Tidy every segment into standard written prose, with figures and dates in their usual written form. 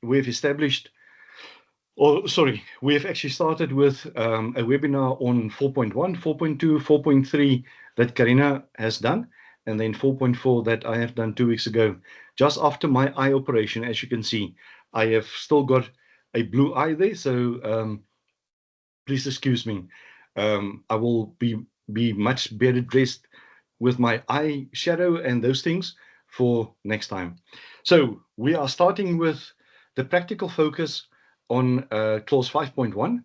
we've established, or sorry, we've actually started with a webinar on 4.1, 4.2, 4.3 that Karina has done, and then 4.4 that I have done 2 weeks ago. Just after my eye operation, as you can see, I have still got a blue eye there, so please excuse me. I will be much better dressed with my eye shadow and those things for next time. So we are starting with the practical focus on clause 5.1.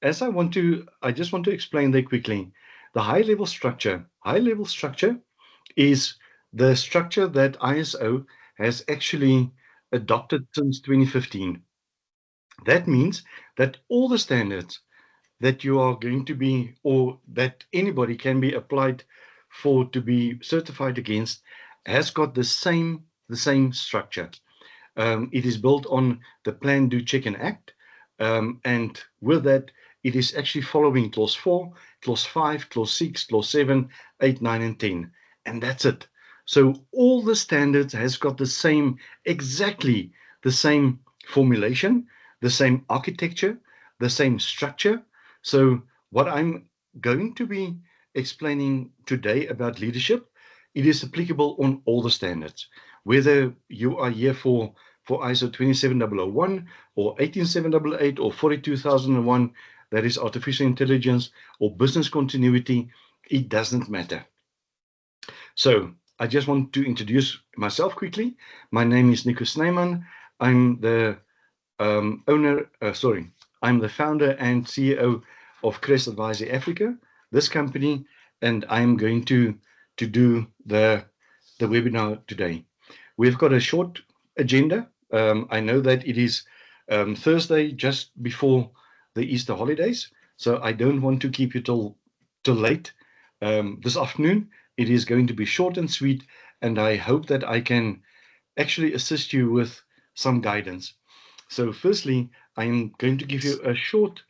As I just want to explain there quickly. The high-level structure. High-level structure is the structure that ISO has actually adopted since 2015. That means that all the standards that you are going to be, or that anybody can be applied for to be certified against, has got the same structure. It is built on the Plan, Do, Check, and Act, and with that, it is actually following clause 4, clause 5, clause 6, clause 7, 8, 9, and 10, and that's it. So all the standards has got the same, exactly the same formulation, the same architecture, the same structure. So what I'm going to be explaining today about leadership, it is applicable on all the standards, whether you are here for ISO 27001 or 18788 or 42001, that is artificial intelligence, or business continuity, it doesn't matter. So I just want to introduce myself quickly. My name is Nico Snyman. I'm the I'm the founder and CEO of Crest Advisory Africa, this company, and I'm going to do the webinar today. We've got a short agenda. I know that it is Thursday, just before the Easter holidays, so I don't want to keep you till late this afternoon. It is going to be short and sweet, and I hope that I can actually assist you with some guidance. So firstly, I'm going to give you a short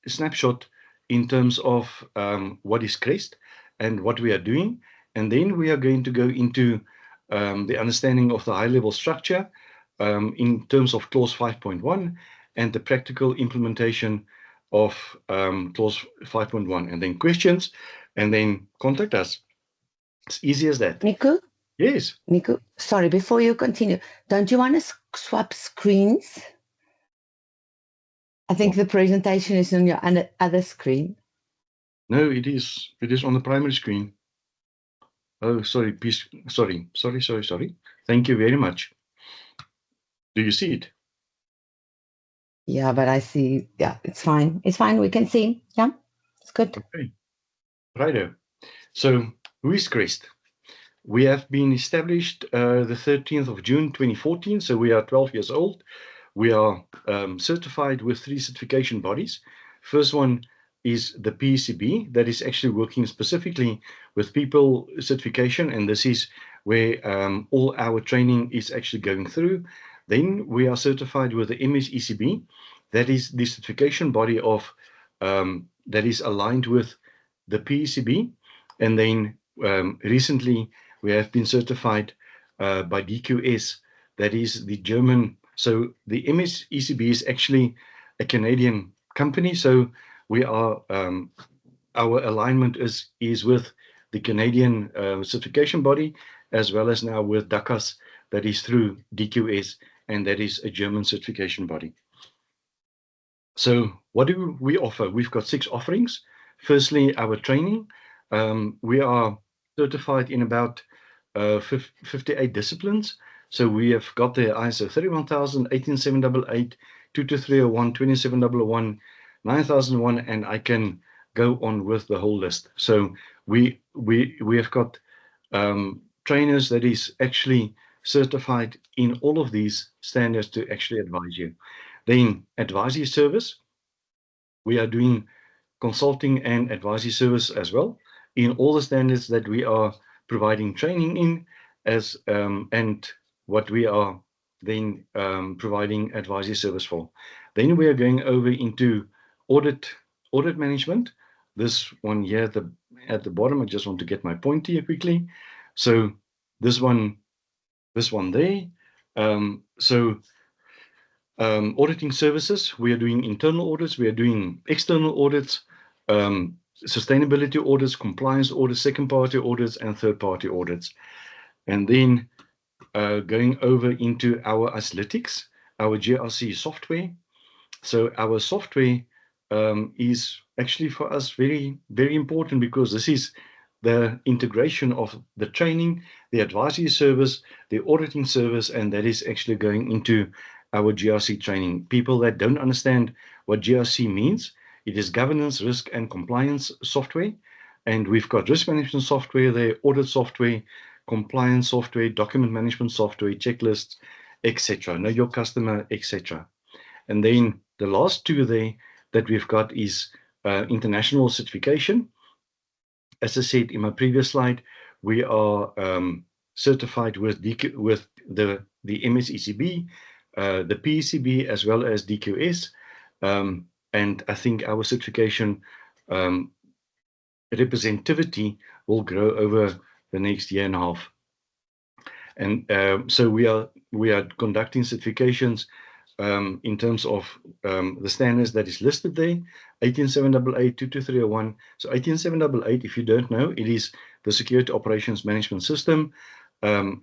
snapshot in terms of what is Crest and what we are doing. And then we are going to go into the understanding of the high-level structure in terms of clause 5.1 and the practical implementation of clause 5.1. And then questions, and then contact us. It's easy as that. Nico? Yes. Nico, sorry, before you continue, don't you want to swap screens? I think the presentation is on your other screen. No, it is on the primary screen. Oh, sorry, please, sorry. Thank you very much. Do you see it? Yeah, but I see, yeah, it's fine. It's fine, we can see. Yeah, it's good. Okay, righto. So, who is Crest? We have been established the 13th of June 2014, so we are 12 years old. We are certified with 3 certification bodies. First one is the PECB, that is actually working specifically with people certification, and this is where all our training is actually going through. Then we are certified with the MSECB, that is the certification body of that is aligned with the PECB, and then recently we have been certified by DQS, that is the German. So the MSECB is actually a Canadian company, so we are our alignment is with the Canadian certification body, as well as now with DACAS, that is through DQS, and that is a German certification body. So what do we offer? We've got 6 offerings. Firstly, our training. We are certified in about 58 disciplines. So we have got the ISO 31000, 18788, 22301, 27001, 9001, and I can go on with the whole list. So we have got trainers that is actually certified in all of these standards to actually advise you. Then advisory service. We are doing consulting and advisory service as well in all the standards that we are providing training in, as and what we are then providing advisory service for. Then we are going over into audit management. This one here at the bottom, I just want to get my point here quickly. So this one there. So Auditing services, we are doing internal audits, we are doing external audits, sustainability audits, compliance audits, second-party audits, and third-party audits. And then going over into our Aslytics, our GRC software. So our software is actually for us very, very important, because this is the integration of the training, the advisory service, the auditing service, and that is actually going into our GRC training. People that don't understand what GRC means, it is governance, risk, and compliance software. And we've got risk management software there, audit software, compliance software, document management software, checklists, etc. Know your customer, etc. And then the last two there that we've got is international certification. As I said in my previous slide, we are certified with the MSECB, the PECB, as well as DQS. And I think our certification representativity will grow over the next year and a half. And so we are conducting certifications in terms of the standards that is listed there, 18788, 22301. So 18788, if you don't know, it is the Security Operations Management System. So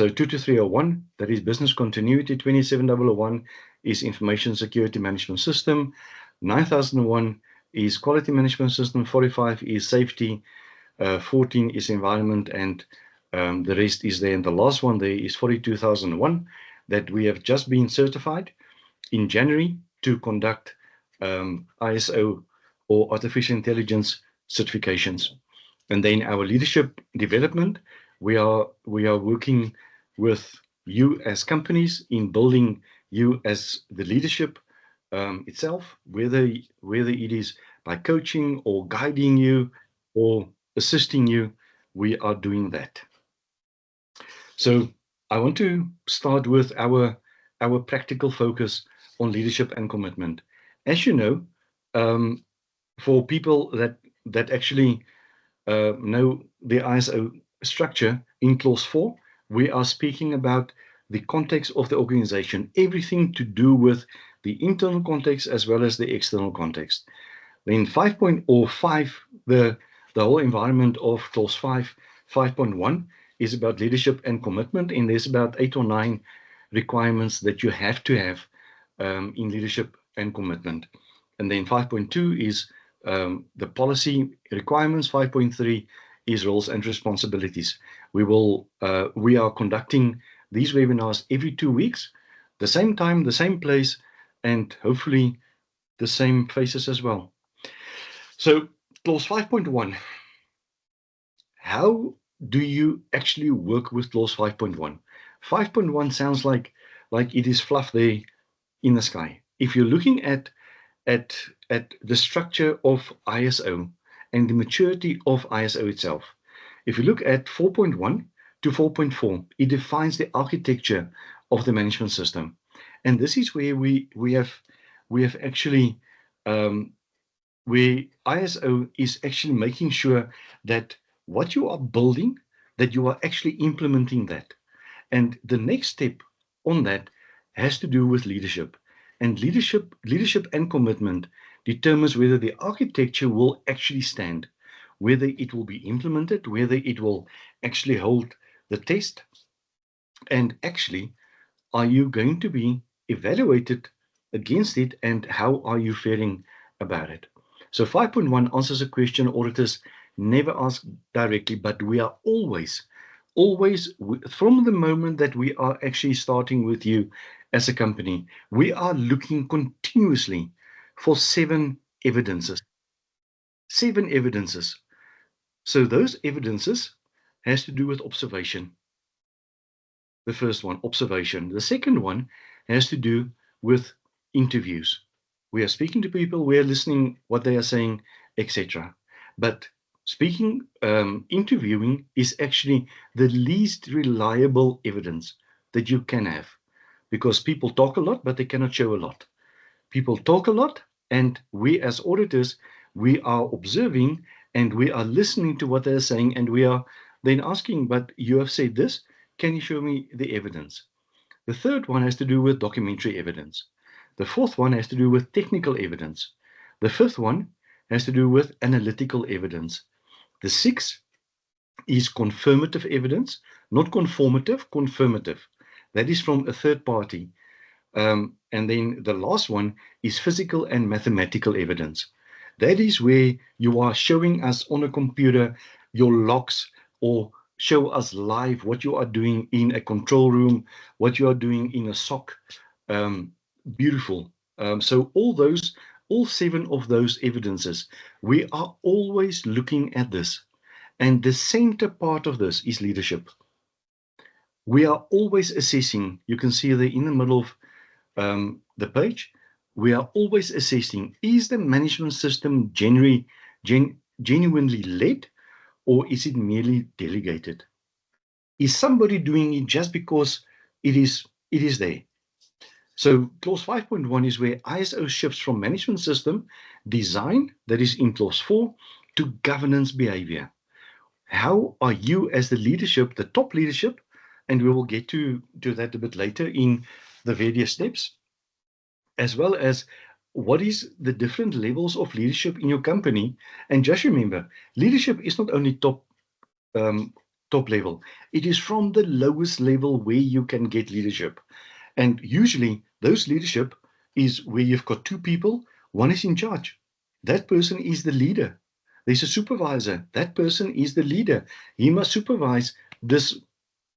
22301, that is business continuity. 27001 is Information Security Management System. 9001 is Quality Management System. 45 is Safety. 14 is Environment, and the rest is there. And the last one there is 42001, that we have just been certified in January to conduct ISO or artificial intelligence certifications. And then our leadership development, we are working with you as companies in building you as the leadership itself, whether it is by coaching or guiding you or assisting you, we are doing that. So I want to start with our practical focus on leadership and commitment. As you know, for people that actually know the ISO structure, in clause 4, we are speaking about the context of the organization, everything to do with the internal context as well as the external context. Then 5.05, the whole environment of clause 5.1 is about leadership and commitment, and there's about 8 or 9 requirements that you have to have in leadership and commitment. And then 5.2 is the policy requirements. 5.3 is roles and responsibilities. We are conducting these webinars every 2 weeks, the same time, the same place, and hopefully the same faces as well. So clause 5.1, how do you actually work with clause 5.1? 5.1 sounds like it is fluff there in the sky. If you're looking at the structure of ISO and the maturity of ISO itself, if you look at 4.1 to 4.4, it defines the architecture of the management system, and this is where we have actually where ISO is actually making sure that what you are building, that you are actually implementing that. And the next step on that has to do with leadership. And leadership and commitment determines whether the architecture will actually stand, whether it will be implemented, whether it will actually hold the test, and actually, are you going to be evaluated against it, and how are you faring about it? So 5.1 answers a question auditors never ask directly, but we are always, from the moment that we are actually starting with you as a company, we are looking continuously for 7 evidences. 7 evidences. So those evidences has to do with observation. The first one, observation. The second one has to do with interviews. We are speaking to people, we are listening what they are saying, etc. But speaking, interviewing is actually the least reliable evidence that you can have, because people talk a lot, but they cannot show a lot. People talk a lot, and we as auditors, we are observing and we are listening to what they're saying, and we are then asking, but you have said this, can you show me the evidence? The third one has to do with documentary evidence. The fourth one has to do with technical evidence. The fifth one has to do with analytical evidence. The sixth is confirmative evidence, not conformative, confirmative. That is from a third party. And then the last one is physical and mathematical evidence. That is where you are showing us on a computer your logs, or show us live what you are doing in a control room, what you are doing in a SOC. Beautiful. So all 7 of those evidences, we are always looking at this. And the center part of this is leadership. We are always assessing, you can see there in the middle of the page, we are always assessing, is the management system genuinely led, or is it merely delegated? Is somebody doing it just because it is there? So clause 5.1 is where ISO shifts from management system design, that is in clause 4, to governance behavior. How are you as the leadership, the top leadership, and we will get to that a bit later in the various steps, as well as what is the different levels of leadership in your company. And just remember, leadership is not only top level, it is from the lowest level where you can get leadership. And usually those leadership is where you've got 2 people, one is in charge. That person is the leader. There's a supervisor. That person is the leader. He must supervise this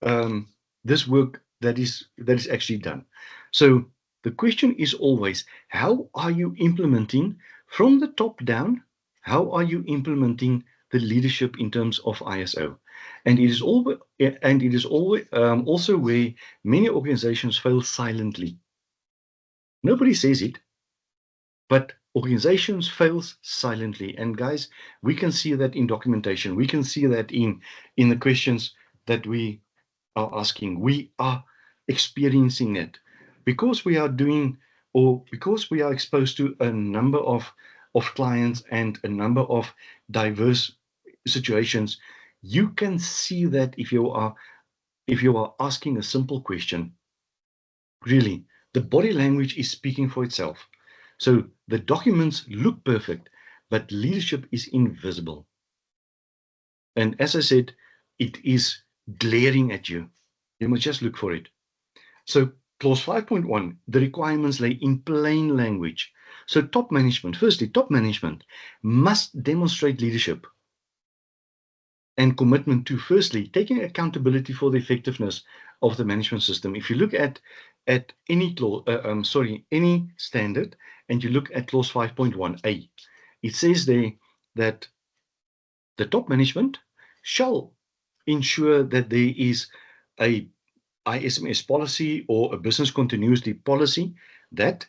work that is actually done. So the question is always, how are you implementing from the top down? How are you implementing the leadership in terms of ISO? And it is always also where many organizations fail silently. Nobody says it, but organizations fail silently. And guys, we can see that in documentation. We can see that in the questions that we are asking. We are experiencing it because we are doing, or because we are exposed to a number of clients and a number of diverse situations. You can see that if you are asking a simple question, really, the body language is speaking for itself. So the documents look perfect, but leadership is invisible. And as I said, it is glaring at you. You must just look for it. So clause 5.1, the requirements lay in plain language. So top management must demonstrate leadership and commitment to, firstly, taking accountability for the effectiveness of the management system. If you look at any any standard, and you look at clause 5.1a, it says there that the top management shall ensure that there is a ISMS policy or a business continuity policy that,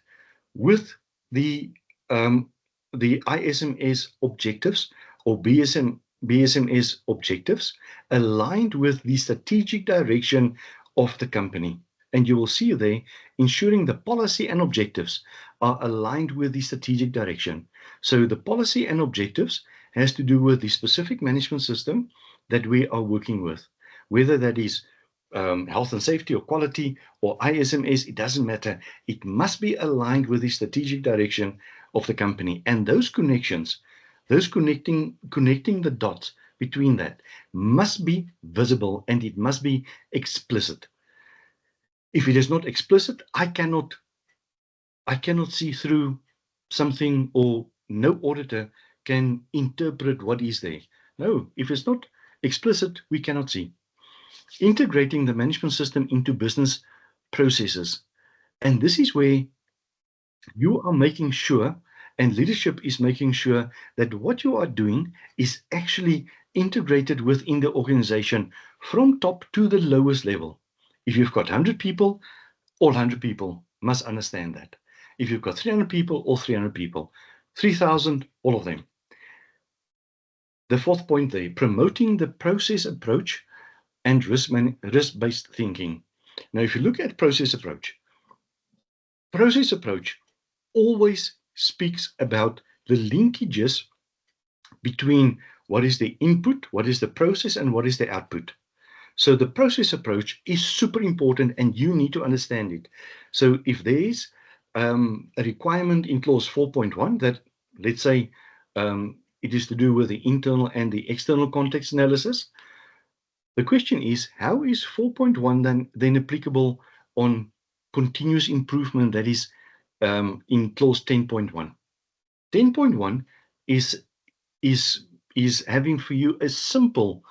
with the ISMS objectives or BSMS objectives, aligned with the strategic direction of the company. And you will see there, ensuring the policy and objectives are aligned with the strategic direction. So the policy and objectives has to do with the specific management system that we are working with, whether that is health and safety or quality or ISMS, it doesn't matter. It must be aligned with the strategic direction of the company. And those connections, connecting the dots between that, must be visible, and it must be explicit. If it is not explicit, I cannot see through something, or no auditor can interpret what is there. No, if it's not explicit, we cannot see. Integrating the management system into business processes. And this is where you are making sure, and leadership is making sure, that what you are doing is actually integrated within the organization from top to the lowest level. If you've got 100 people, all 100 people must understand that. If you've got 300 people, all 300 people. 3,000, all of them. The fourth point there, promoting the process approach and risk-based thinking. Now, if you look at process approach always speaks about the linkages between what is the input, what is the process, and what is the output. So the process approach is super important and you need to understand it. So if there is a requirement in clause 4.1 that, let's say, it is to do with the internal and the external context analysis, the question is, how is 4.1 then applicable on continuous improvement that is in clause 10.1? 10.1 is having for you a simple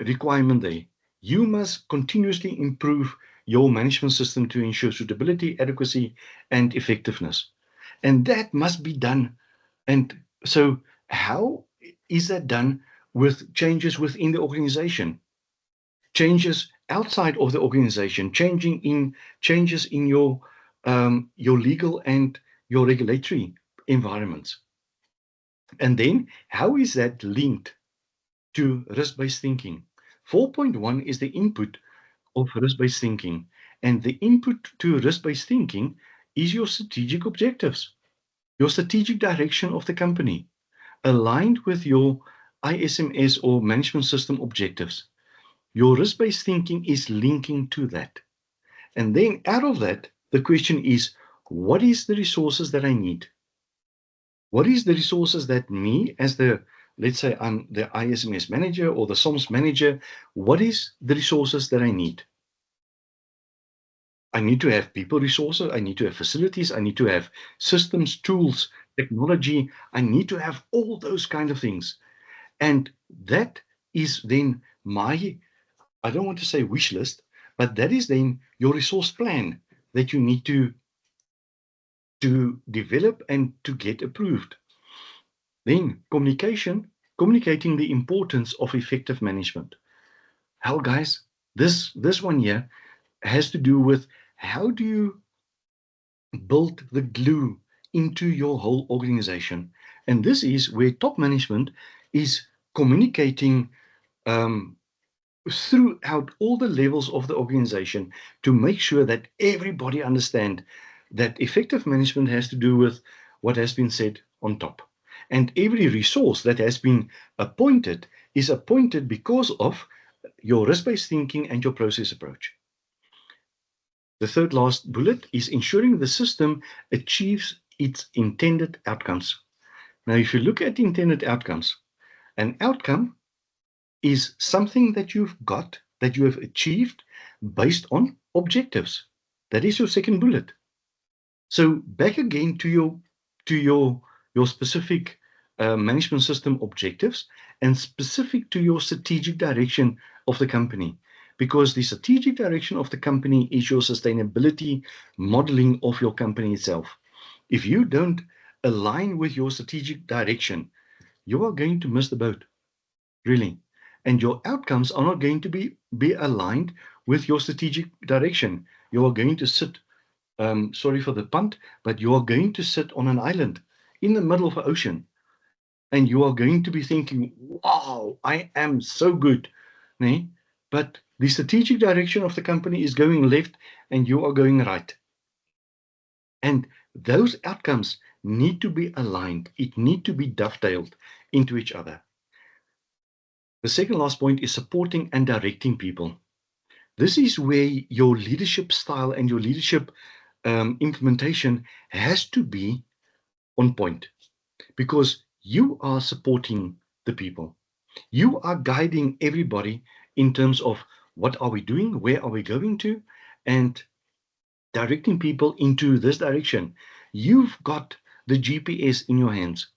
requirement there. You must continuously improve your management system to ensure suitability, adequacy, and effectiveness. And that must be done. And so how is that done with changes within the organization? Changes outside of the organization, changes in your legal and your regulatory environments. And then how is that linked to risk-based thinking? 4.1 is the input of risk-based thinking, and the input to risk-based thinking is your strategic objectives, your strategic direction of the company, aligned with your ISMS or management system objectives. Your risk-based thinking is linking to that. And then out of that, the question is, what is the resources that I need? What is the resources that me as let's say I'm the ISMS manager or the SOMS manager, what is the resources that I need? I need to have people resources, I need to have facilities, I need to have systems, tools, technology, I need to have all those kind of things. And that is then my, I don't want to say wish list, but that is then your resource plan that you need to develop and to get approved. Then communicating the importance of effective management. Hell, guys, this one here has to do with how do you build the glue into your whole organization. And this is where top management is communicating throughout all the levels of the organization to make sure that everybody understand that effective management has to do with what has been said on top. And every resource that has been appointed is appointed because of your risk-based thinking and your process approach. The third last bullet is ensuring the system achieves its intended outcomes. Now, if you look at intended outcomes, an outcome is something that you've got, that you have achieved based on objectives. That is your second bullet. So back again to your specific management system objectives and specific to your strategic direction of the company, because the strategic direction of the company is your sustainability modeling of your company itself. If you don't align with your strategic direction, you are going to miss the boat, really. And your outcomes are not going to be aligned with your strategic direction. You are going to sit, sorry for the punt, but you are going to sit on an island in the middle of the ocean. And you are going to be thinking, wow, I am so good. Nee? But the strategic direction of the company is going left and you are going right. And those outcomes need to be aligned. It need to be dovetailed into each other. The second last point is supporting and directing people. This is where your leadership style and your leadership implementation has to be on point, because you are supporting the people. You are guiding everybody in terms of what are we doing, where are we going to, and directing people into this direction. You've got the GPS in your hands.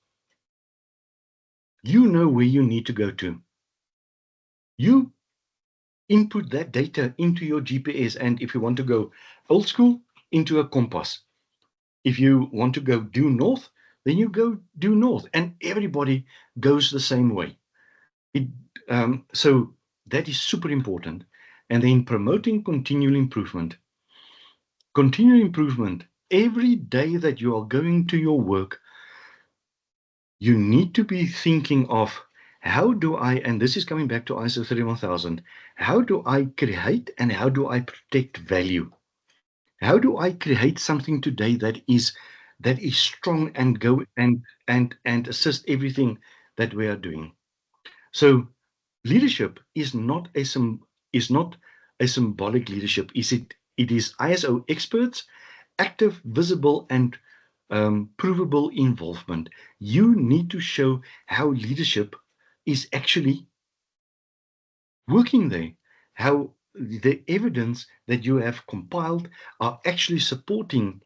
You know where you need to go to. You input that data into your GPS, and if you want to go old school, into a compass. If you want to go due north, then you go due north, and everybody goes the same way. So that is super important. And then promoting continual improvement. Continual improvement. Every day that you are going to your work, you need to be thinking of how do I, and this is coming back to ISO 31000, how do I create and how do I protect value? How do I create something today that is strong and go and assist everything that we are doing? So leadership is not a symbolic leadership. It is ISO experts, active, visible, and provable involvement. You need to show how leadership is actually working there, how the evidence that you have compiled are actually supporting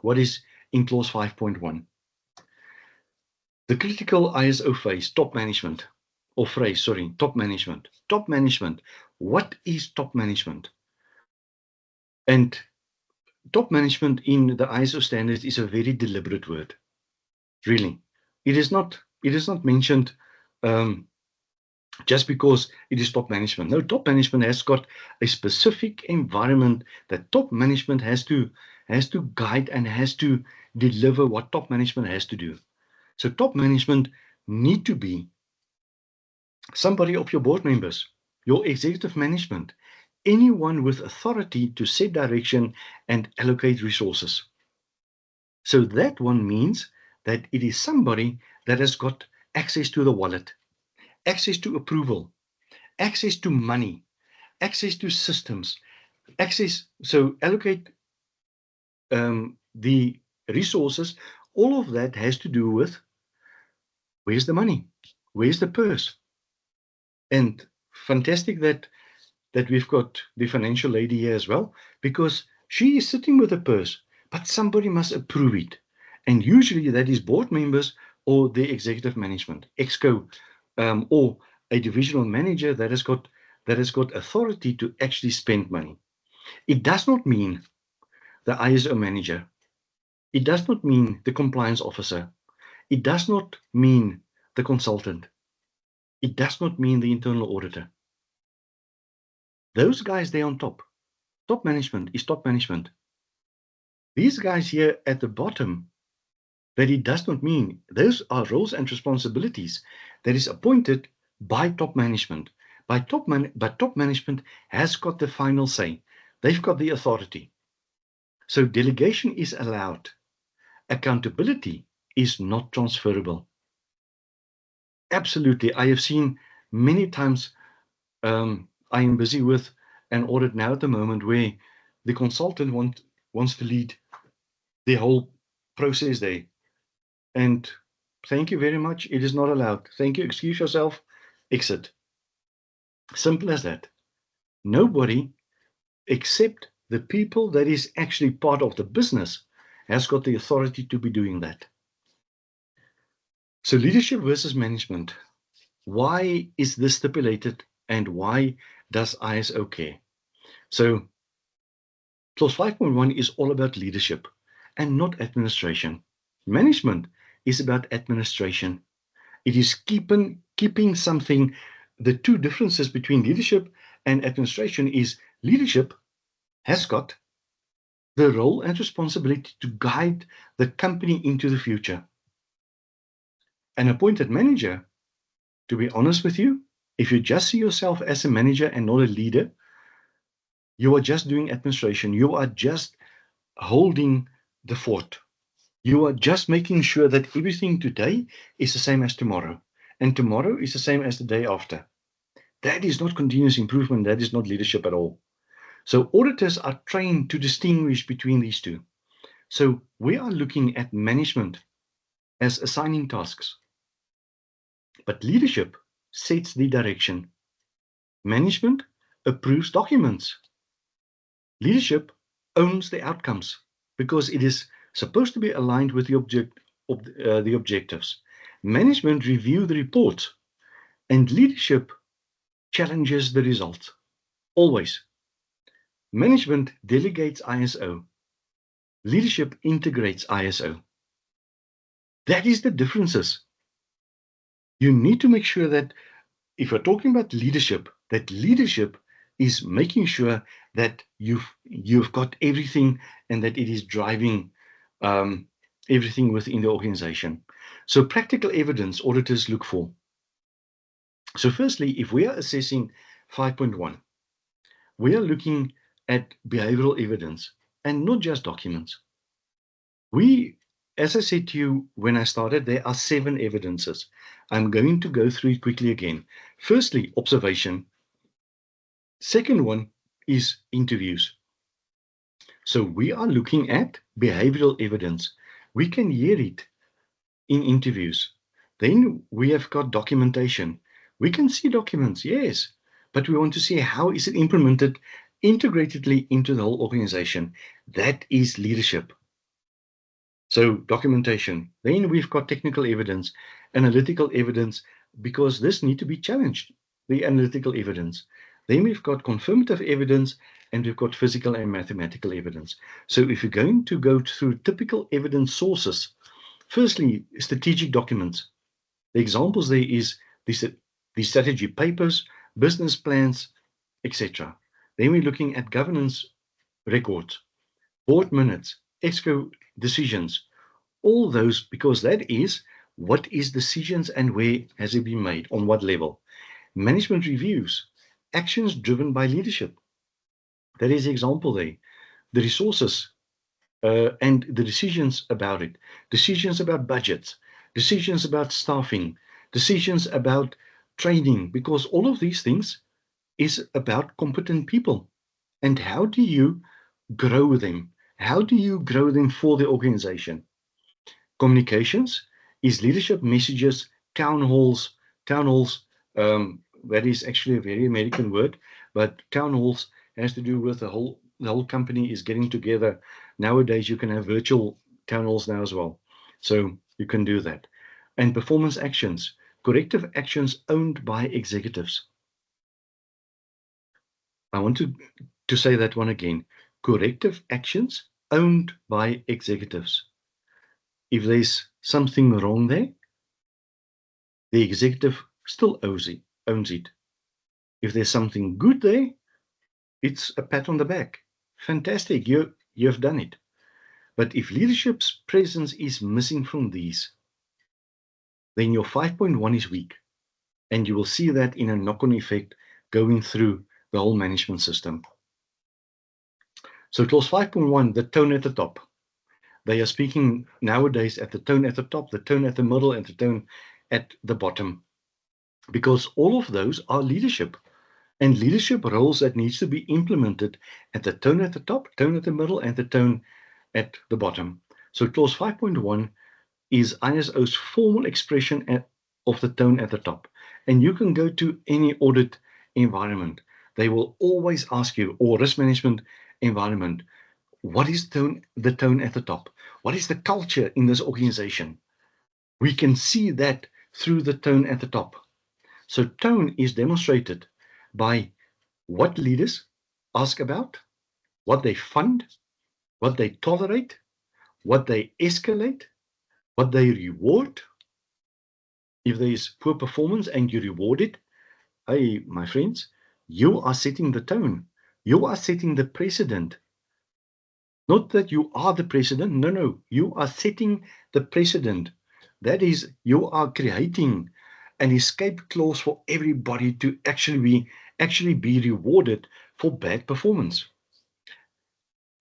what is in clause 5.1. The critical ISO phase, top management, or phrase, sorry, top management. Top management. What is top management? And top management in the ISO standards is a very deliberate word. Really. It is not mentioned just because it is top management. No, top management has got a specific environment that top management has to guide and has to deliver what top management has to do. So top management need to be somebody of your board members, your executive management, anyone with authority to set direction and allocate resources. So that one means that it is somebody that has got access to the wallet, access to approval, access to money, access to systems, so allocate the resources. All of that has to do with where's the money, where's the purse. And fantastic that we've got the financial lady here as well, because she is sitting with a purse, but somebody must approve it. And usually that is board members or the executive management, exco, or a divisional manager that has got authority to actually spend money. It does not mean the ISO manager. It does not mean the compliance officer. It does not mean the consultant. It does not mean the internal auditor. Those guys there on top management is top management. These guys here at the bottom, that it does not mean, those are roles and responsibilities that is appointed by top management. But top management has got the final say. They've got the authority. So delegation is allowed. Accountability is not transferable. Absolutely. I have seen many times, I am busy with an audit now at the moment where the consultant wants to lead the whole process there. And thank you very much. It is not allowed. Thank you. Excuse yourself. Exit. Simple as that. Nobody except the people that is actually part of the business has got the authority to be doing that. So leadership versus management. Why is this stipulated and why does ISO care? So clause 5.1 is all about leadership and not administration. Management is about administration. It is keeping something. The two differences between leadership and administration is leadership has got the role and responsibility to guide the company into the future. An appointed manager, to be honest with you, if you just see yourself as a manager and not a leader, you are just doing administration. You are just holding the fort. You are just making sure that everything today is the same as tomorrow, and tomorrow is the same as the day after. That is not continuous improvement. That is not leadership at all. So auditors are trained to distinguish between these two. So we are looking at management as assigning tasks, but leadership sets the direction. Management approves documents. Leadership owns the outcomes because it is supposed to be aligned with the objectives. Management review the reports, and leadership challenges the results. Always. Management delegates ISO. Leadership integrates ISO. That is the differences. You need to make sure that if you're talking about leadership, that leadership is making sure that you've got everything and that it is driving everything within the organization. So practical evidence auditors look for. So firstly, if we are assessing 5.1, we are looking at behavioral evidence and not just documents. We as I said to you when I started, there are 7 evidences. I'm going to go through it quickly again. Firstly, observation. Second one is interviews. So we are looking at behavioral evidence. We can hear it in interviews. Then we have got documentation. We can see documents, yes, but we want to see how is it implemented integratedly into the whole organization. That is leadership. So documentation. Then we've got technical evidence, analytical evidence, because this need to be challenged, the analytical evidence. Then we've got confirmative evidence, and we've got physical and mathematical evidence. So if you're going to go through typical evidence sources, firstly, strategic documents. The examples there is the strategy papers, business plans, etc. Then we're looking at governance records, board minutes, ExCo decisions, all those, because that is what is decisions and where has it been made, on what level. Management reviews, actions driven by leadership. That is the example there. The resources and the decisions about it, decisions about budgets, decisions about staffing, decisions about training, because all of these things is about competent people. And how do you grow them? How do you grow them for the organization? Communications is leadership messages, town halls. That is actually a very American word, but town halls has to do with the whole company is getting together. Nowadays, you can have virtual town halls now as well, so you can do that. And performance actions, corrective actions owned by executives. I want to say that one again. Corrective actions owned by executives. If there's something wrong there, the executive still owns it. If there's something good there, it's a pat on the back. Fantastic, you've done it. But if leadership's presence is missing from these, then your 5.1 is weak. And you will see that in a knock-on effect going through the whole management system. So clause 5.1, the tone at the top. They are speaking nowadays at the tone at the top, the tone at the middle, and the tone at the bottom, because all of those are leadership and leadership roles that needs to be implemented at the tone at the top, tone at the middle, and the tone at the bottom. So clause 5.1 is ISO's formal expression of the tone at the top. And you can go to any audit environment. They will always ask you, or risk management environment, what is the tone at the top? What is the culture in this organization? We can see that through the tone at the top. So tone is demonstrated by what leaders ask about, what they fund, what they tolerate, what they escalate, what they reward. If there is poor performance and you reward it, hey, my friends, you are setting the tone. You are setting the precedent. Not that you are the president. No. You are setting the precedent. That is, you are creating an escape clause for everybody to actually be rewarded for bad performance.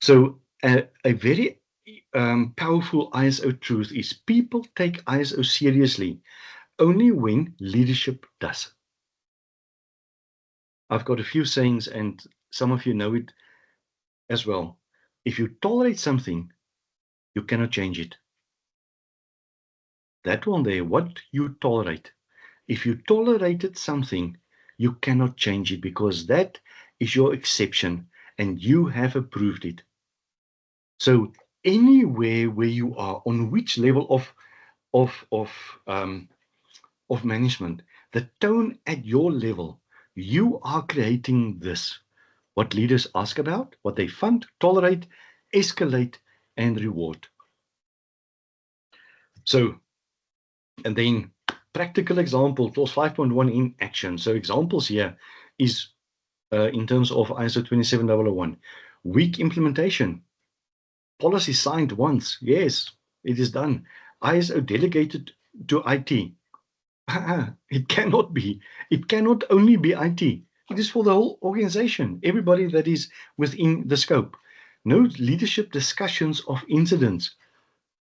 So a very powerful ISO truth is people take ISO seriously only when leadership does. I've got a few sayings, and some of you know it as well. If you tolerate something, you cannot change it. That one there, what you tolerate. If you tolerated something, you cannot change it because that is your exception and you have approved it. So anywhere where you are, on which level of management, the tone at your level, you are creating this. What leaders ask about, what they fund, tolerate, escalate, and reward. So, and then practical example, clause 5.1 in action. So examples here is in terms of ISO 27001, weak implementation. Policy signed once, yes, it is done. ISO delegated to IT. It cannot be. It cannot only be IT. It is for the whole organization, everybody that is within the scope. No leadership discussions of incidents.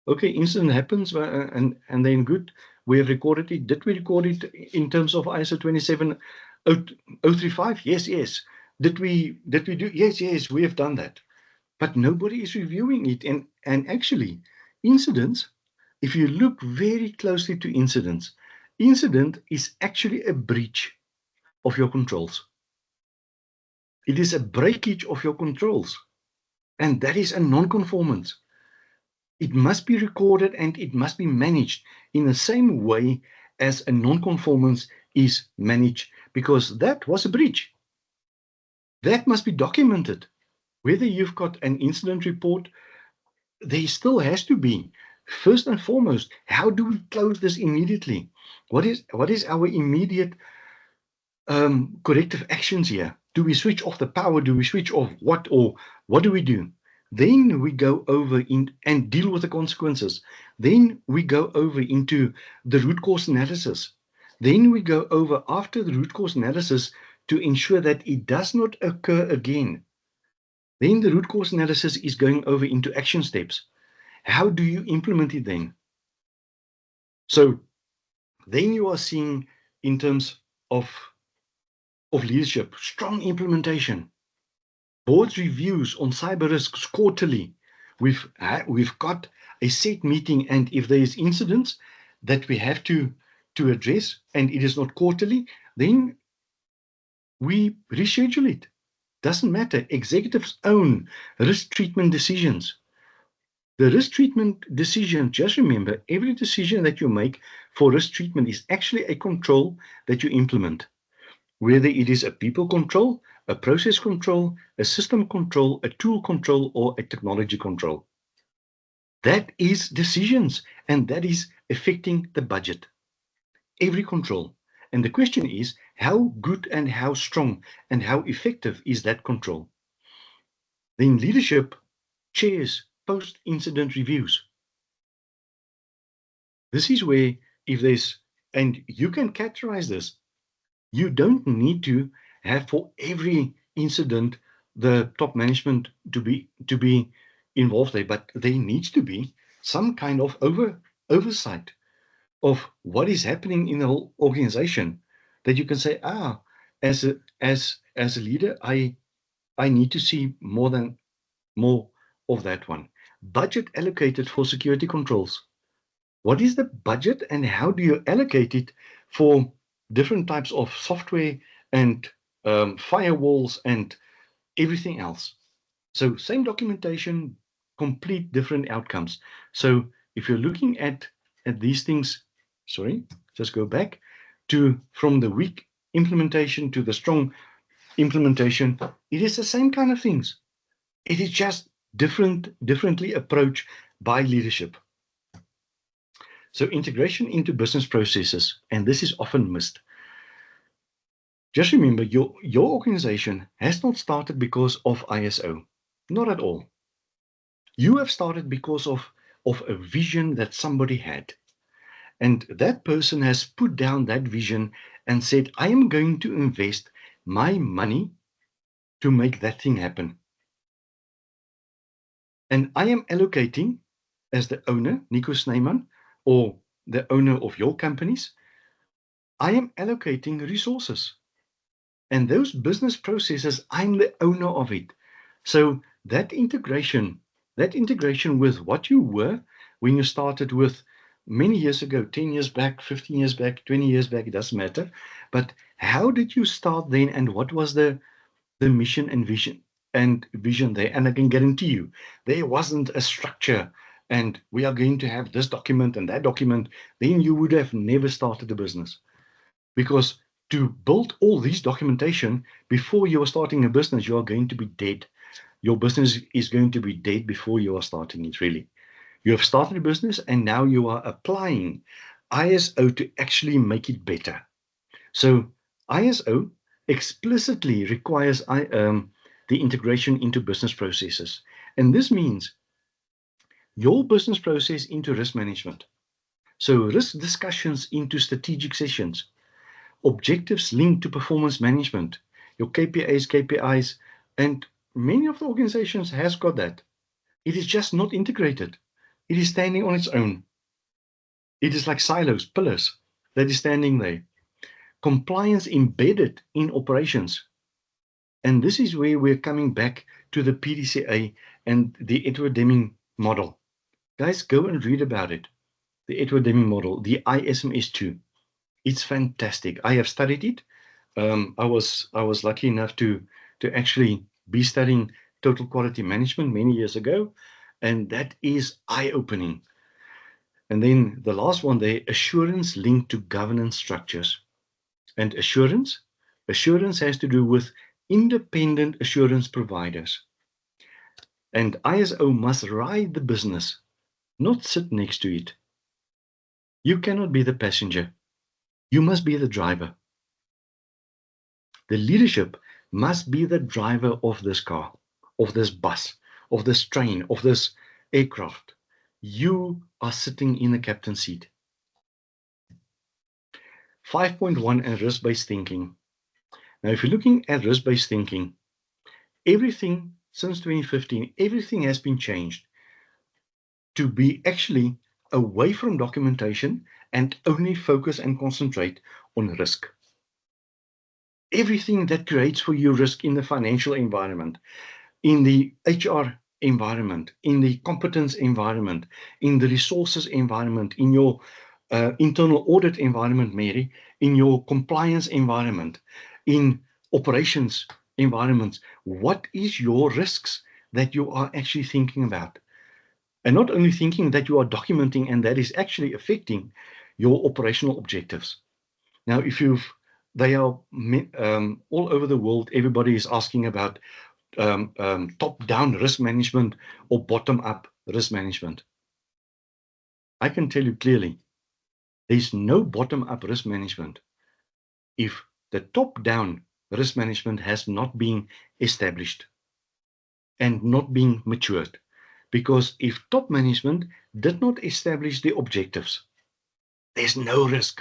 Okay, incident happens, and then good. We have recorded it. Did we record it in terms of ISO 27035? Yes, yes. Did we do? Yes, yes. We have done that. But nobody is reviewing it. And actually, incidents. If you look very closely to incidents, incident is actually a breach of your controls. It is a breakage of your controls, and that is a non-conformance. It must be recorded and it must be managed in the same way as a non-conformance is managed, because that was a breach. That must be documented. Whether you've got an incident report, there still has to be, first and foremost, how do we close this immediately? What is our immediate corrective actions here? Do we switch off the power? Do we switch off what, or what do we do? Then we go over in and deal with the consequences. Then we go over into the root cause analysis. Then we go over after the root cause analysis to ensure that it does not occur again. Then the root cause analysis is going over into action steps. How do you implement it then? So then you are seeing, in terms of leadership, strong implementation. Board reviews on cyber risks quarterly. We've got a set meeting, and if there is incidents that we have to address, and it is not quarterly, then we reschedule it. Doesn't matter. Executives own risk treatment decisions. The risk treatment decision, just remember, every decision that you make for risk treatment is actually a control that you implement. Whether it is a people control, a process control, a system control, a tool control, or a technology control. That is decisions, and that is affecting the budget. Every control. And the question is, how good and how strong and how effective is that control? Then leadership chairs post-incident reviews. This is where, if there's, and you can categorize this, you don't need to have for every incident the top management to be involved there, but there needs to be some kind of oversight of what is happening in the whole organization, that you can say, as a leader, I need to see more of that one. Budget allocated for security controls. What is the budget and how do you allocate it for different types of software and firewalls and everything else? So same documentation, complete different outcomes. So if you're looking at these things, sorry, just go back to from the weak implementation to the strong implementation, it is the same kind of things. It is just differently approached by leadership. So integration into business processes, and this is often missed. Just remember, your organization has not started because of ISO. Not at all. You have started because of a vision that somebody had. And that person has put down that vision and said, I am going to invest my money to make that thing happen. And I am allocating, as the owner, Nico Snyman, or the owner of your companies, I am allocating resources. And those business processes, I'm the owner of it. So that integration with what you were when you started with many years ago, 10 years back, 15 years back, 20 years back, it doesn't matter. But how did you start then, and what was the mission and vision there? And I can guarantee you, there wasn't a structure and we are going to have this document and that document. Then you would have never started a business. Because to build all these documentation before you are starting a business, you are going to be dead. Your business is going to be dead before you are starting it, really. You have started a business and now you are applying ISO to actually make it better. So ISO explicitly requires the integration into business processes. And this means your business process into risk management. So risk discussions into strategic sessions. Objectives linked to performance management, your KPIs, and many of the organizations has got that. It is just not integrated. It is standing on its own. It is like silos, pillars that is standing there. Compliance embedded in operations. And this is where we're coming back to the PDCA and the Edward Deming model. Guys, go and read about it. The Edward Deming model, the ISMS2. It's fantastic. I have studied it. I was lucky enough to actually be studying total quality management many years ago, and that is eye-opening. And then the last one there, assurance linked to governance structures. And assurance has to do with independent assurance providers. And ISO must ride the business, not sit next to it. You cannot be the passenger. You must be the driver. The leadership must be the driver of this car, of this bus, of this train, of this aircraft. You are sitting in the captain's seat. 5.1 and risk-based thinking. Now, if you're looking at risk-based thinking, everything since 2015, everything has been changed to be actually away from documentation and only focus and concentrate on risk. Everything that creates for you risk in the financial environment, in the HR environment, in the competence environment, in the resources environment, in your internal audit environment, Mary, in your compliance environment, in operations environments, what is your risks that you are actually thinking about? And not only thinking, that you are documenting, and that is actually affecting your operational objectives. Now, they are all over the world, everybody is asking about top-down risk management or bottom-up risk management. I can tell you clearly, there's no bottom-up risk management if the top-down risk management has not been established and not being matured. Because if top management did not establish the objectives, there's no risk.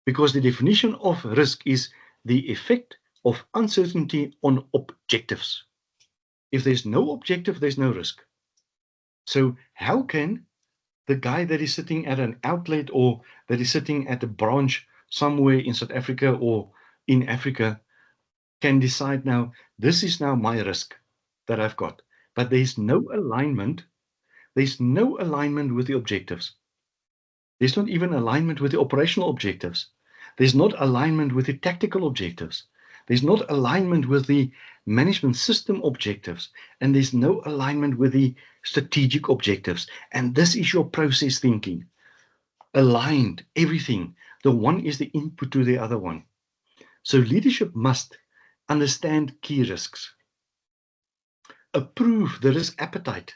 Because the definition of risk is the effect of uncertainty on objectives. If there's no objective, there's no risk. So how can the guy that is sitting at an outlet or that is sitting at a branch somewhere in South Africa or in Africa can decide now, this is now my risk that I've got, but there's no alignment. There's no alignment with the objectives. There's not even alignment with the operational objectives. There's not alignment with the tactical objectives. There's not alignment with the management system objectives. And there's no alignment with the strategic objectives. And this is your process thinking. Aligned, everything. The one is the input to the other one. So leadership must understand key risks, approve the risk appetite,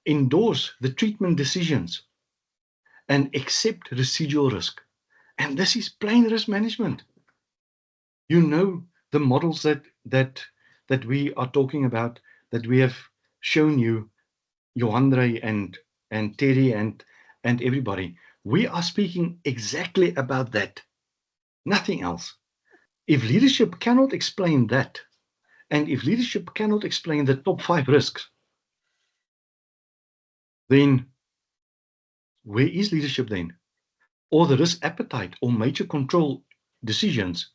endorse the treatment decisions, and accept residual risk. And this is plain risk management. You know the models that we are talking about, that we have shown you, Johandre and Terry and everybody. We are speaking exactly about that. Nothing else. If leadership cannot explain that, and if leadership cannot explain the top 5 risks, then where is leadership then? Or the risk appetite or major control decisions,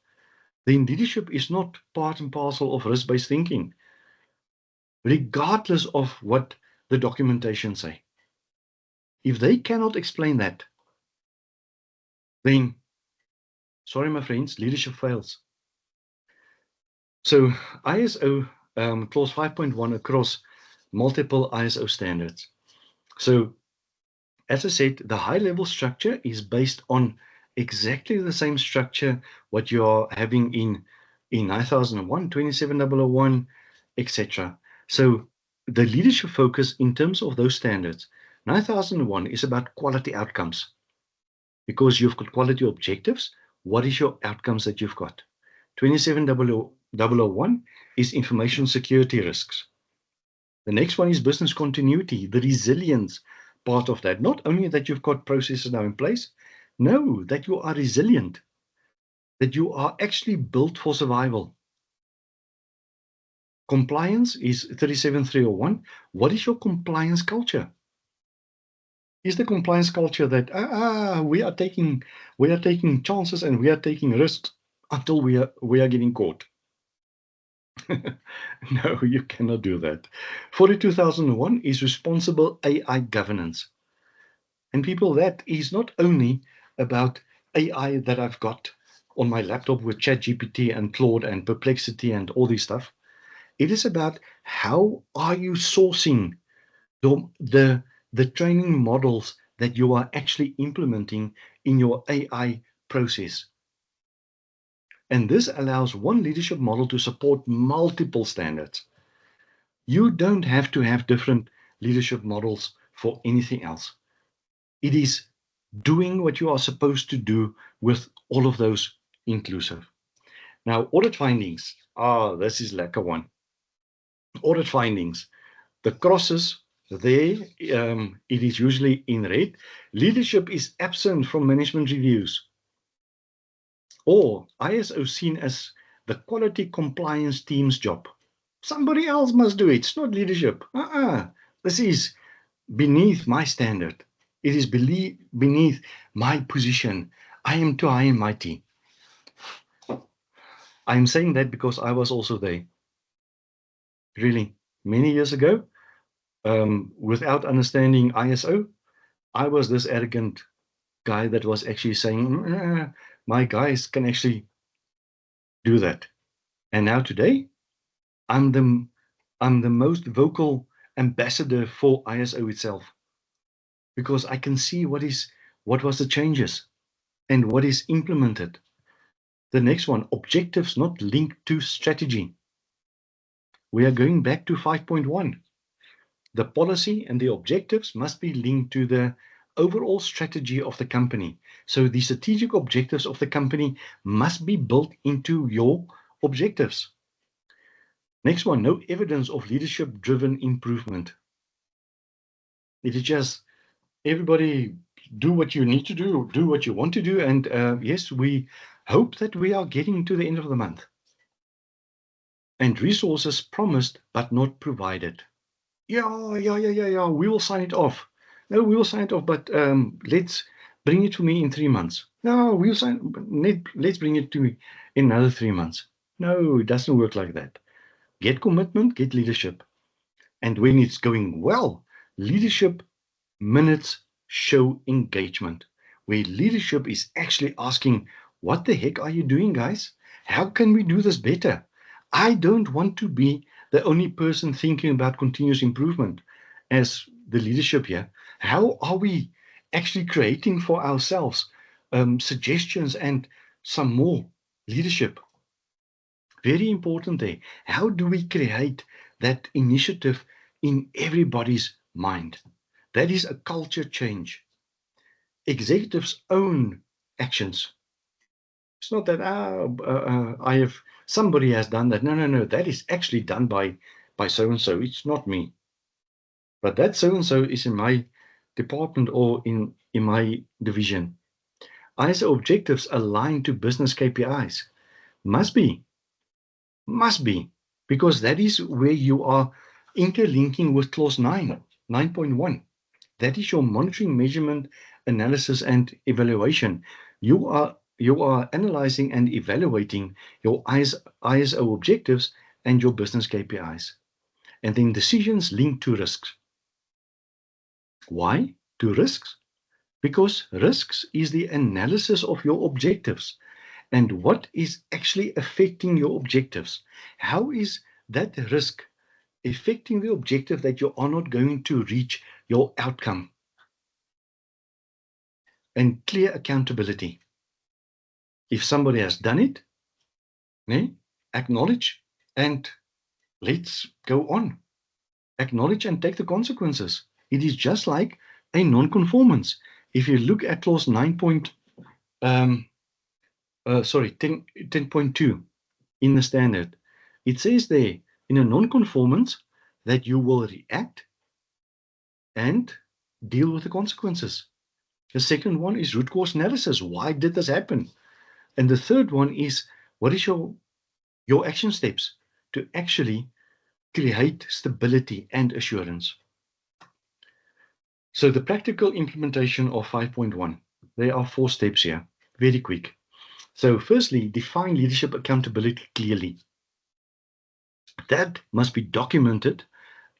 then leadership is not part and parcel of risk-based thinking, regardless of what the documentation say. If they cannot explain that, then, sorry, my friends, leadership fails. So ISO clause 5.1 across multiple ISO standards. So as I said, the high-level structure is based on exactly the same structure what you are having in 9001, 27001, etc. So the leadership focus in terms of those standards, 9001 is about quality outcomes, because you've got quality objectives. What is your outcomes that you've got? 27001 is information security risks. The next one is business continuity, the resilience part of that. Not only that you've got processes now in place, no, that you are resilient, that you are actually built for survival. Compliance is 37301. What is your compliance culture? Is the compliance culture that we are taking chances and we are taking risks until we are getting caught? No, you cannot do that. 42001 is responsible AI governance. And people, that is not only about AI that I've got on my laptop with ChatGPT and Claude and Perplexity and all this stuff. It is about how are you sourcing the training models that you are actually implementing in your AI process. And this allows one leadership model to support multiple standards. You don't have to have different leadership models for anything else. It is doing what you are supposed to do with all of those inclusive. Now, audit findings. This is like a one. Audit findings. The crosses there, it is usually in red. Leadership is absent from management reviews. Or ISO seen as the quality compliance team's job. Somebody else must do it. It's not leadership. This is beneath my standard. It is beneath my position. I am too high and mighty. I'm saying that because I was also there. Really, many years ago, without understanding ISO, I was this arrogant guy that was actually saying, my guys can actually do that. And now today, I'm the most vocal ambassador for ISO itself, because I can see what was the changes and what is implemented. The next one, objectives not linked to strategy. We are going back to 5.1. The policy and the objectives must be linked to the overall strategy of the company. So the strategic objectives of the company must be built into your objectives. Next one, no evidence of leadership-driven improvement. It is just everybody do what you need to do what you want to do, and yes, we hope that we are getting to the end of the month. And resources promised but not provided. Yeah, we will sign it off. No, we will sign it off, but let's bring it to me in 3 months. No, let's bring it to me in another 3 months. No, it doesn't work like that. Get commitment, get leadership. And when it's going well, leadership minutes show engagement, where leadership is actually asking, what the heck are you doing, guys? How can we do this better? I don't want to be the only person thinking about continuous improvement as the leadership here. How are we actually creating for ourselves suggestions and some more leadership? Very important there. How do we create that initiative in everybody's mind? That is a culture change. Executives own actions. It's not that somebody has done that. No. That is actually done by so and so. It's not me. But that so and so is in my department or in my division. ISO objectives aligned to business KPIs. Must be, because that is where you are interlinking with clause 9.1. That is your monitoring, measurement, analysis, and evaluation. You are analyzing and evaluating your ISO objectives and your business KPIs. And then decisions linked to risks. Why to risks? Because risks is the analysis of your objectives and what is actually affecting your objectives. How is that risk affecting the objective that you are not going to reach your outcome? And clear accountability. If somebody has done it, acknowledge and let's go on. Acknowledge and take the consequences. It is just like a non-conformance. If you look at clause 10.2 in the standard, it says there in a non-conformance that you will react and deal with the consequences. The second one is root cause analysis. Why did this happen? And the third one is, what is your action steps to actually create stability and assurance? So the practical implementation of 5.1, there are 4 steps here, very quick. So firstly, define leadership accountability clearly. That must be documented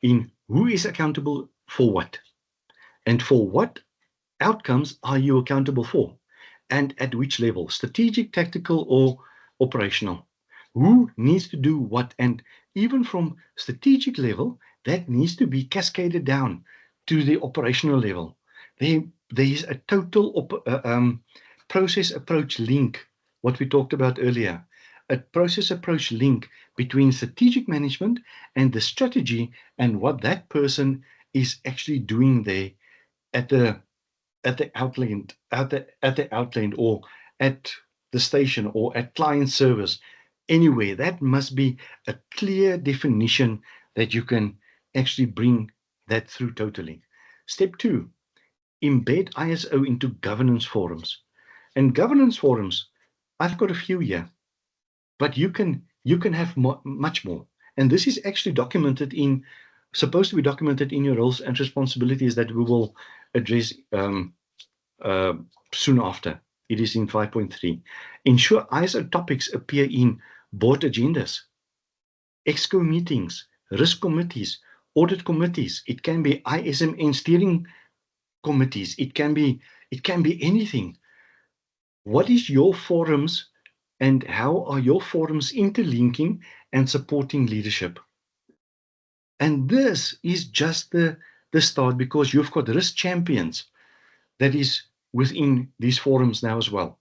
in who is accountable for what, and for what outcomes are you accountable for, and at which level, strategic, tactical, or operational. Who needs to do what, and even from strategic level, that needs to be cascaded down to the operational level. There is a total process approach link, what we talked about earlier, a process approach link between strategic management and the strategy and what that person is actually doing there at the outland, at the outland, or at the station, or at client service, anywhere. That must be a clear definition that you can actually bring that through totally. Step 2, embed ISO into governance forums. And governance forums, I've got a few here, but you can have much more. And this is actually supposed to be documented in your roles and responsibilities that we will address soon after. It is in 5.3. Ensure ISO topics appear in board agendas, EXCO meetings, risk committees, audit committees. It can be ISMN steering committees. It can be anything. What is your forums, and how are your forums interlinking and supporting leadership? And this is just the start, because you've got risk champions that is within these forums now as well.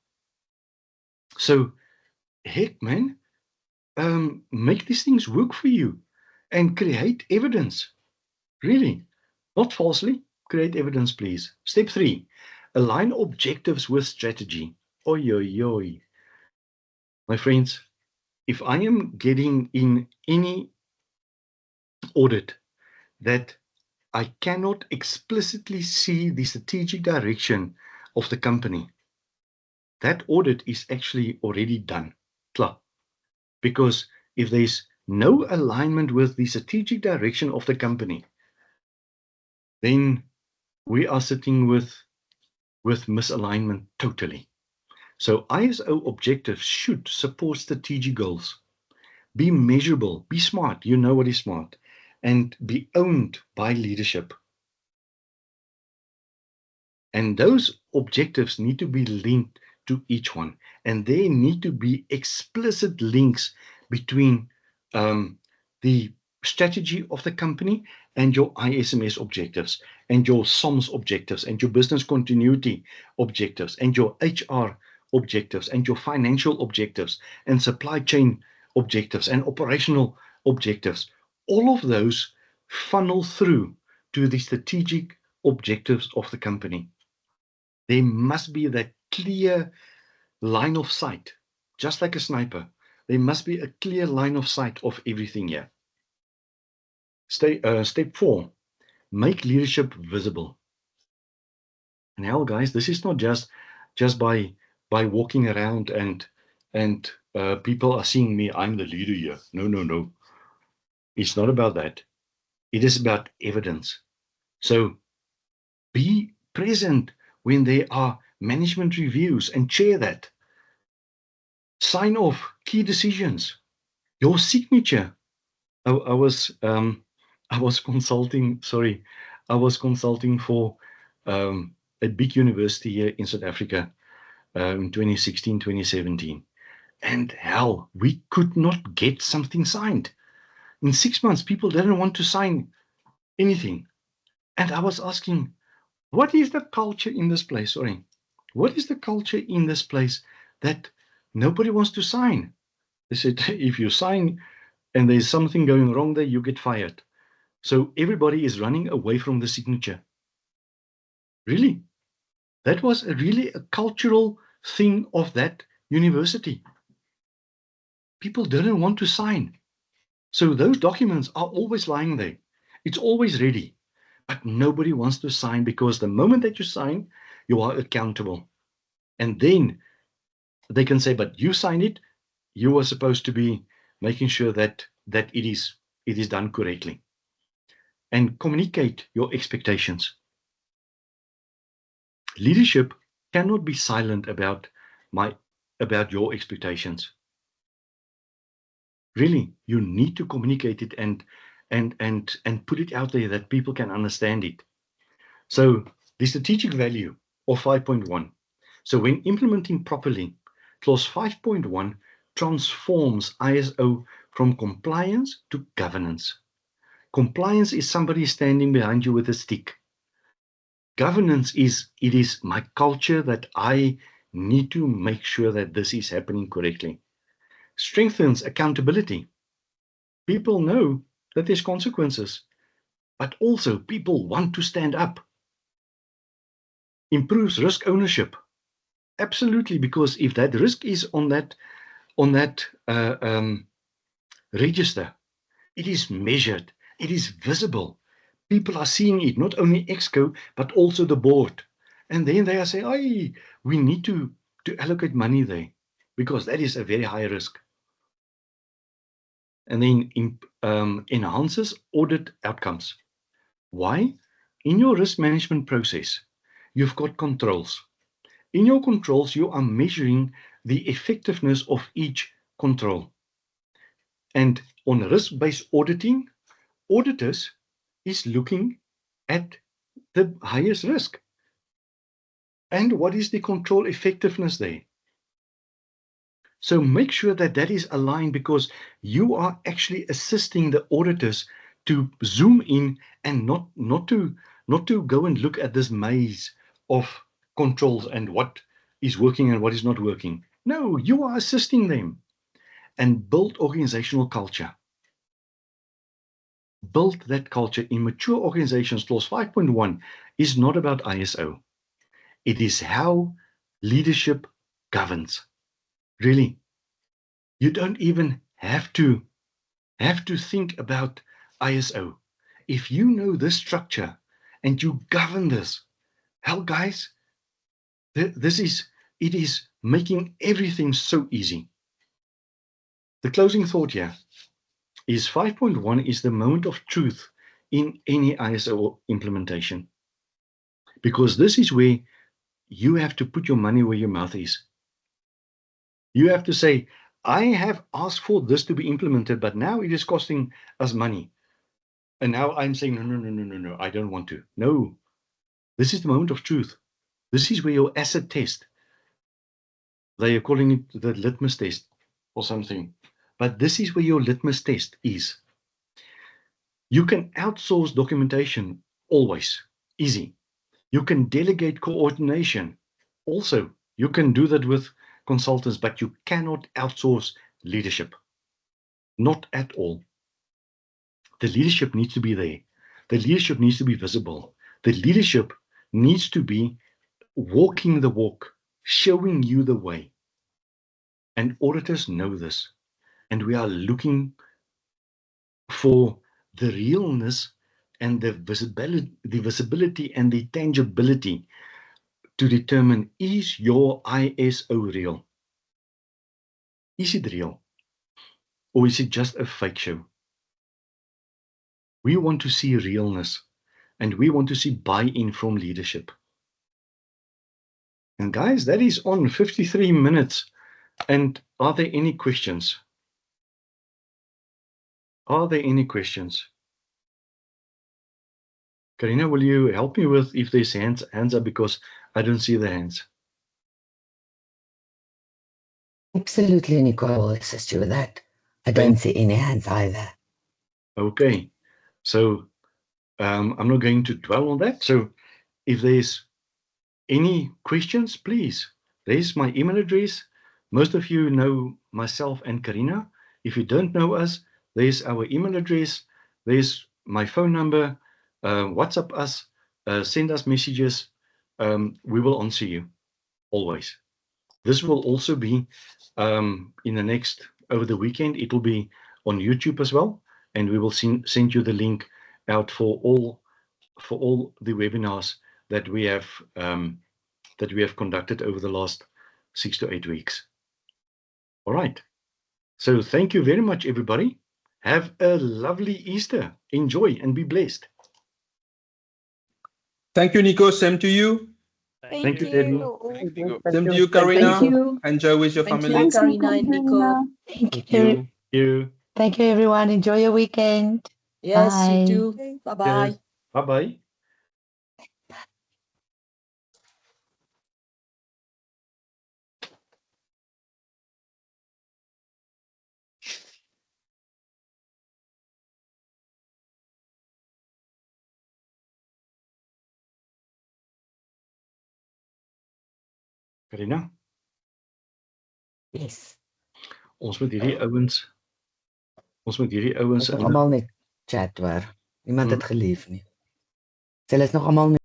So, heck, man, make these things work for you and create evidence. Really, not falsely. Create evidence, please. Step 3, align objectives with strategy. Oi, oi, oi. My friends, if I am getting in any audit that I cannot explicitly see the strategic direction of the company, that audit is actually already done. Klaar. Because if there's no alignment with the strategic direction of the company, then we are sitting with misalignment totally. So ISO objectives should support strategic goals, be measurable, be smart, you know what is smart, and be owned by leadership. And those objectives need to be linked to each one. And there need to be explicit links between the strategy of the company and your ISMS objectives, and your SOMS objectives, and your business continuity objectives, and your HR objectives, and your financial objectives, and supply chain objectives, and operational objectives. All of those funnel through to the strategic objectives of the company. There must be that clear line of sight, just like a sniper. There must be a clear line of sight of everything here. Step 4, make leadership visible. Now, guys, this is not just by walking around and people are seeing me, I'm the leader here. No. It's not about that. It is about evidence. So be present when there are management reviews and chair that. Sign off key decisions. Your signature. I was consulting. Sorry, I was consulting for a big university here in South Africa in 2016, 2017, and hell, we could not get something signed. In 6 months, people didn't want to sign anything, and I was asking, what is the culture in this place? Sorry, what is the culture in this place that nobody wants to sign? They said, if you sign and there's something going wrong there, you get fired. So everybody is running away from the signature. Really? That was really a cultural thing of that university. People didn't want to sign. So those documents are always lying there. It's always ready. But nobody wants to sign, because the moment that you sign, you are accountable. And then they can say, but you signed it. You are supposed to be making sure that it is done correctly. And communicate your expectations. Leadership cannot be silent about your expectations. Really, you need to communicate it and put it out there that people can understand it. So the strategic value of 5.1. So when implementing properly, clause 5.1 transforms ISO from compliance to governance. Compliance is somebody standing behind you with a stick. Governance is my culture that I need to make sure that this is happening correctly. Strengthens accountability. People know that there's consequences, but also people want to stand up. Improves risk ownership. Absolutely, because if that risk is on that register, it is measured, it is visible. People are seeing it, not only Exco, but also the board. And then they are saying, "Hey, we need to allocate money there because that is a very high risk." And then enhances audit outcomes. Why? In your risk management process, you've got controls. In your controls, you are measuring the effectiveness of each control. And on risk-based auditing, auditors is looking at the highest risk. And what is the control effectiveness there? So make sure that that is aligned, because you are actually assisting the auditors to zoom in and not to go and look at this maze of controls and what is working and what is not working. No, you are assisting them. And build organizational culture. Build that culture. In mature organizations, clause 5.1 is not about ISO. It is how leadership governs. Really, you don't even have to think about ISO. If you know this structure and you govern this, hell, guys, it is making everything so easy. The closing thought here is 5.1 is the moment of truth in any ISO implementation, because this is where you have to put your money where your mouth is. You have to say, I have asked for this to be implemented, but now it is costing us money. And now I'm saying, no, I don't want to. No, this is the moment of truth. This is where your asset test, they are calling it the litmus test or something. But this is where your litmus test is. You can outsource documentation always, easy. You can delegate coordination. Also, you can do that with consultants, but you cannot outsource leadership. Not at all. The leadership needs to be there. The leadership needs to be visible. The leadership needs to be walking the walk, showing you the way. And auditors know this. And we are looking for the realness and the visibility and the tangibility to determine, is your ISO real? Is it real? Or is it just a fake show? We want to see realness, and we want to see buy-in from leadership. And guys, that is on 53 minutes. And are there any questions? Are there any questions? Karina, will you help me with if there's hands up, because I don't see the hands? Absolutely, Nico, I will assist you with that. I don't see any hands either. Okay, so I'm not going to dwell on that. So if there's any questions, please, there's my email address. Most of you know myself and Karina. If you don't know us, there's our email address. There's my phone number. WhatsApp us, send us messages. We will answer you always. This will also be in the next, over the weekend, it will be on YouTube as well. And we will send you the link out for all the webinars that we have conducted over the last 6 to 8 weeks. All right. So thank you very much, everybody. Have a lovely Easter. Enjoy and be blessed. Thank you, Nico. Same to you. Thank you, Debbie. Thank you. Same to you, Karina. Thank you. Enjoy with your Thank family. you, Karina and Nico. Thank you. You. Thank you, everyone. Enjoy your weekend. Yes, Bye. you too. Bye-bye. Yes. Bye-bye. Karina, Yes. ons moet hierdie ouens Ons moet nog allemaal net chat hoor. Niemand het gelief nie. Hulle is nog allemaal